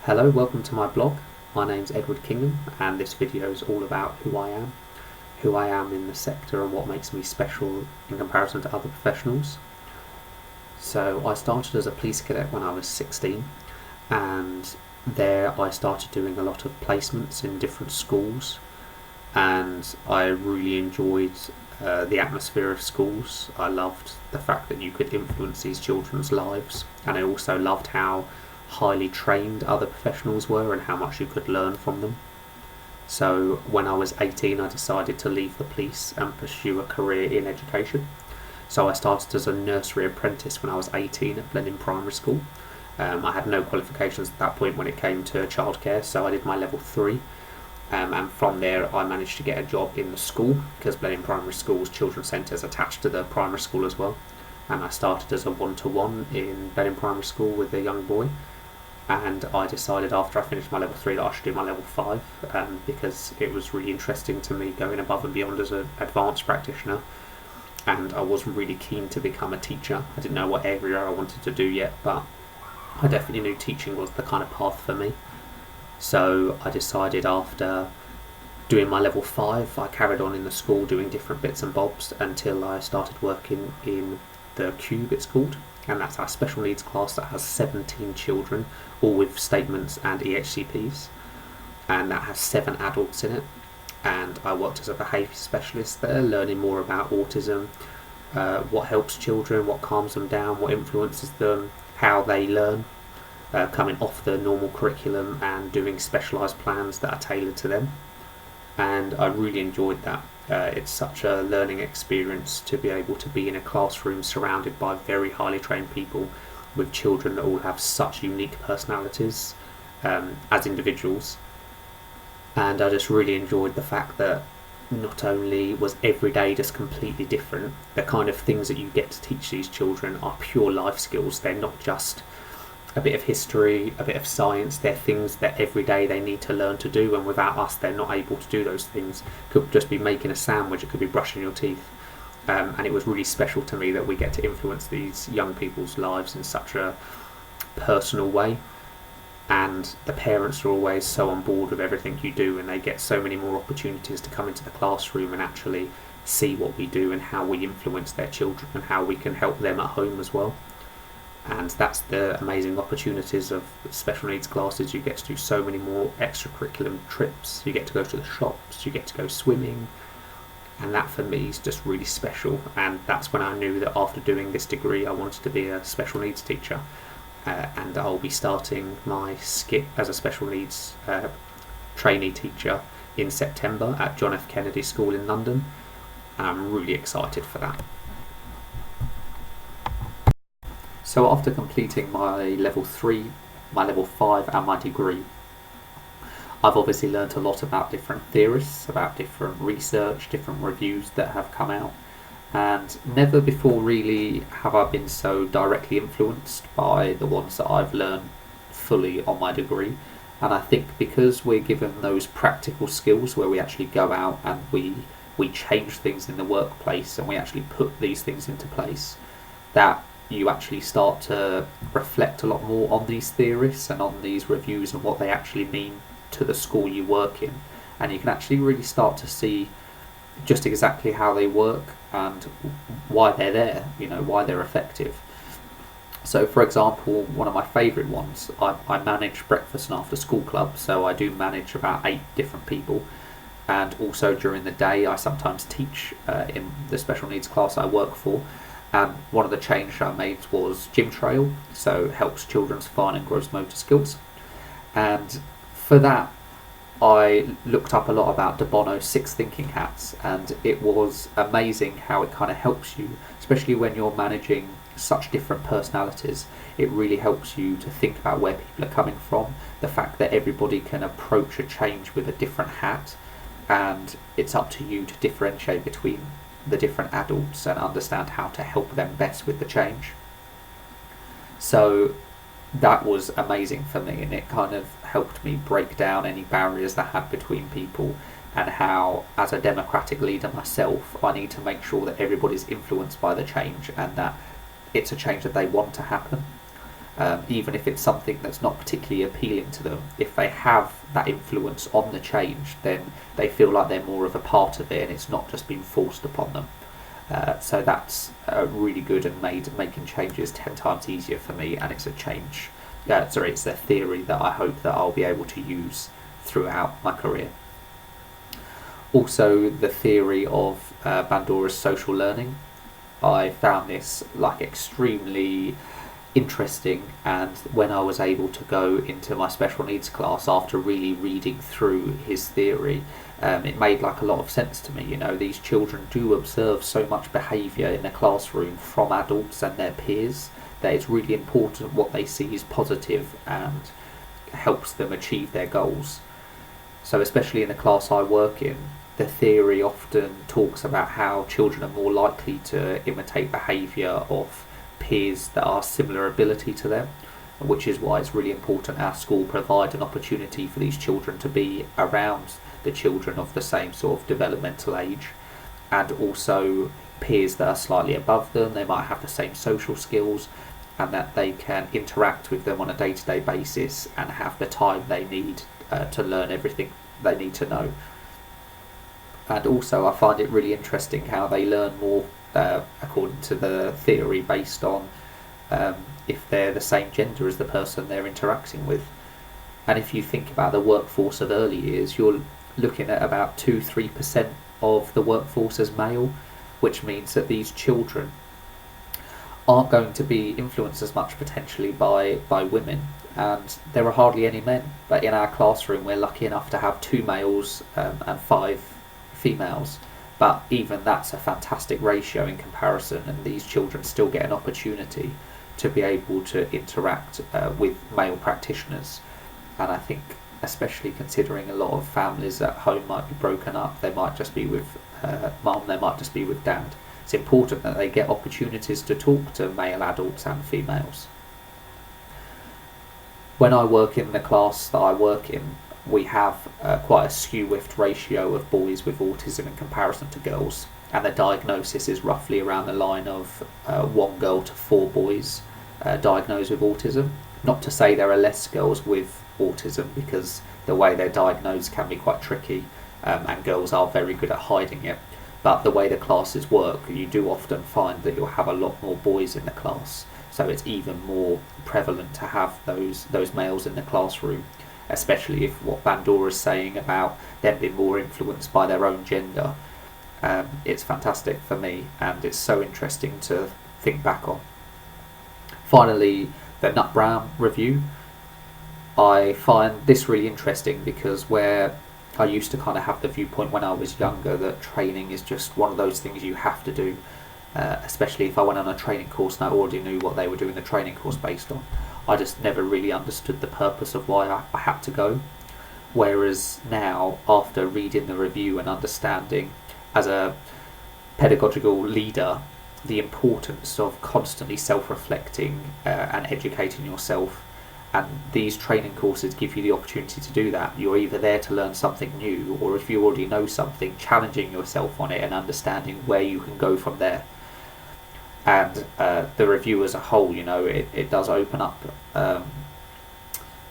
Hello, welcome to my blog. My name's Edward Kingham and this video is all about who I am in the sector and what makes me special in comparison to other professionals. So I started as a police cadet when I was 16 and there I started doing a lot of placements in different schools and I really enjoyed the atmosphere of schools. I loved the fact that you could influence these children's lives, and I also loved how highly trained other professionals were and how much you could learn from them. So when I was 18 I decided to leave the police and pursue a career in education. So I started as a nursery apprentice when I was 18 at Blenheim Primary School. I had no qualifications at that point when it came to childcare, so I did my level 3. And from there I managed to get a job in the school because Blenheim Primary School's children's centre is attached to the primary school as well. And I started as a one-to-one in Blenheim Primary School with a young boy. And I decided after I finished my level 3 that I should do my level 5 because it was really interesting to me going above and beyond as an advanced practitioner, and I was really keen to become a teacher. I didn't know what area I wanted to do yet, but I definitely knew teaching was the kind of path for me. So I decided after doing my level 5 I carried on in the school doing different bits and bobs until I started working in the Cube, it's called, and that's our special needs class that has 17 children, all with statements and EHCPs, and that has 7 adults in it. And I worked as a behaviour specialist there, learning more about autism, what helps children, what calms them down, what influences them, how they learn, coming off the normal curriculum and doing specialised plans that are tailored to them. And I really enjoyed that. It's such a learning experience to be able to be in a classroom surrounded by very highly trained people with children that all have such unique personalities as individuals. And I just really enjoyed the fact that not only was every day just completely different, the kind of things that you get to teach these children are pure life skills. They're not just a bit of history, a bit of science, they're things that every day they need to learn to do, and without us they're not able to do those things. It could just be making a sandwich, it could be brushing your teeth, and it was really special to me that we get to influence these young people's lives in such a personal way, and the parents are always so on board with everything you do, and they get so many more opportunities to come into the classroom and actually see what we do and how we influence their children and how we can help them at home as well. And that's the amazing opportunities of special needs classes. You get to do so many more extracurricular trips, you get to go to the shops, you get to go swimming, and that for me is just really special. And that's when I knew that after doing this degree I wanted to be a special needs teacher, and I'll be starting my skip as a special needs trainee teacher in September at John F Kennedy School in London, and I'm really excited for that. So after completing my level 3, my level 5 and my degree, I've obviously learnt a lot about different theorists, about different research, different reviews that have come out, and never before really have I been so directly influenced by the ones that I've learned fully on my degree. And I think because we're given those practical skills where we actually go out and we change things in the workplace and we actually put these things into place, that you actually start to reflect a lot more on these theorists and on these reviews and what they actually mean to the school you work in, and you can actually really start to see just exactly how they work and why they're there, why they're effective. So for example, one of my favourite ones, I manage breakfast and after school club, so I do manage about 8 different people, and also during the day I sometimes teach in the special needs class I work for. And one of the changes I made was gym trail, so it helps children's fine and gross motor skills. And for that, I looked up a lot about De Bono's 6 thinking hats, and it was amazing how it kind of helps you, especially when you're managing such different personalities. It really helps you to think about where people are coming from, the fact that everybody can approach a change with a different hat, and it's up to you to differentiate between the different adults and understand how to help them best with the change. So that was amazing for me, and it kind of helped me break down any barriers that I had between people, and how as a democratic leader myself I need to make sure that everybody's influenced by the change and that it's a change that they want to happen. even if it's something that's not particularly appealing to them. If they have that influence on the change, then they feel like they're more of a part of it and it's not just been forced upon them. So that's really good and making changes 10 times easier for me, and it's a change. It's a theory that I hope that I'll be able to use throughout my career. Also, the theory of Bandura's social learning. I found this extremely interesting, and when I was able to go into my special needs class after really reading through his theory, it made a lot of sense to me. These children do observe so much behaviour in the classroom from adults and their peers that it's really important what they see is positive and helps them achieve their goals. So especially in the class I work in, the theory often talks about how children are more likely to imitate behaviour of peers that are similar ability to them, which is why it's really important our school provide an opportunity for these children to be around the children of the same sort of developmental age, and also peers that are slightly above them. They might have the same social skills, and that they can interact with them on a day-to-day basis and have the time they need to learn everything they need to know. And also I find it really interesting how they learn more according to the theory based on if they're the same gender as the person they're interacting with. And if you think about the workforce of early years, you're looking at about 2-3% of the workforce as male, which means that these children aren't going to be influenced as much potentially by women, and there are hardly any men. But in our classroom we're lucky enough to have 2 males and 5 females, but even that's a fantastic ratio in comparison, and these children still get an opportunity to be able to interact with male practitioners. And I think, especially considering a lot of families at home might be broken up, they might just be with mum, they might just be with dad, it's important that they get opportunities to talk to male adults and females. When I work in the class that I work in, we have quite a skew-whiffed ratio of boys with autism in comparison to girls, and the diagnosis is roughly around the line of 1 girl to 4 boys diagnosed with autism. Not to say there are less girls with autism, because the way they're diagnosed can be quite tricky, and girls are very good at hiding it. But the way the classes work, you do often find that you'll have a lot more boys in the class, so it's even more prevalent to have those males in the classroom, especially if what Bandura is saying about them being more influenced by their own gender. It's fantastic for me, and it's so interesting to think back on. Finally, the Nut-Brown review. I find this really interesting because where I used to kind of have the viewpoint when I was younger that training is just one of those things you have to do, especially if I went on a training course and I already knew what they were doing the training course based on. I just never really understood the purpose of why I had to go. Whereas now, after reading the review and understanding as a pedagogical leader the importance of constantly self-reflecting and educating yourself, and these training courses give you the opportunity to do that. You're either there to learn something new, or if you already know something, challenging yourself on it and understanding where you can go from there. And the review as a whole, it does open up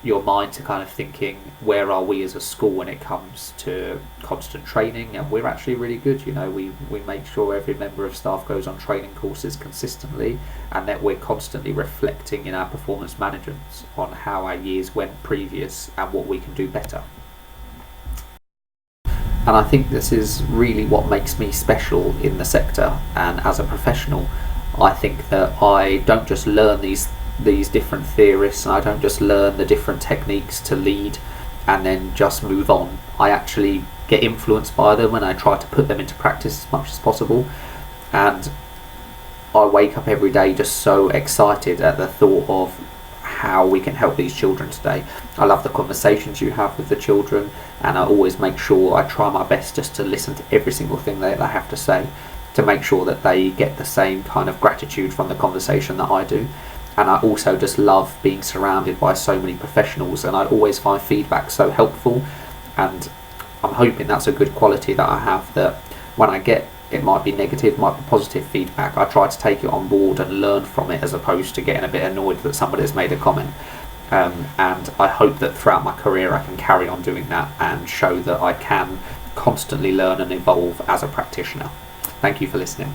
your mind to kind of thinking, where are we as a school when it comes to constant training? And we're actually really good. We make sure every member of staff goes on training courses consistently, and that we're constantly reflecting in our performance management on how our years went previous and what we can do better. And I think this is really what makes me special in the sector, and as a professional I think that I don't just learn these different theorists, and I don't just learn the different techniques to lead and then just move on. I actually get influenced by them and I try to put them into practice as much as possible, and I wake up every day just so excited at the thought of how we can help these children today. I love the conversations you have with the children, and I always make sure I try my best just to listen to every single thing they have to say, to make sure that they get the same kind of gratitude from the conversation that I do. And I also just love being surrounded by so many professionals, and I always find feedback so helpful, and I'm hoping that's a good quality that I have, that when I get It might be negative, might be positive feedback. I try to take it on board and learn from it, as opposed to getting a bit annoyed that somebody has made a comment. And I hope that throughout my career I can carry on doing that and show that I can constantly learn and evolve as a practitioner. Thank you for listening.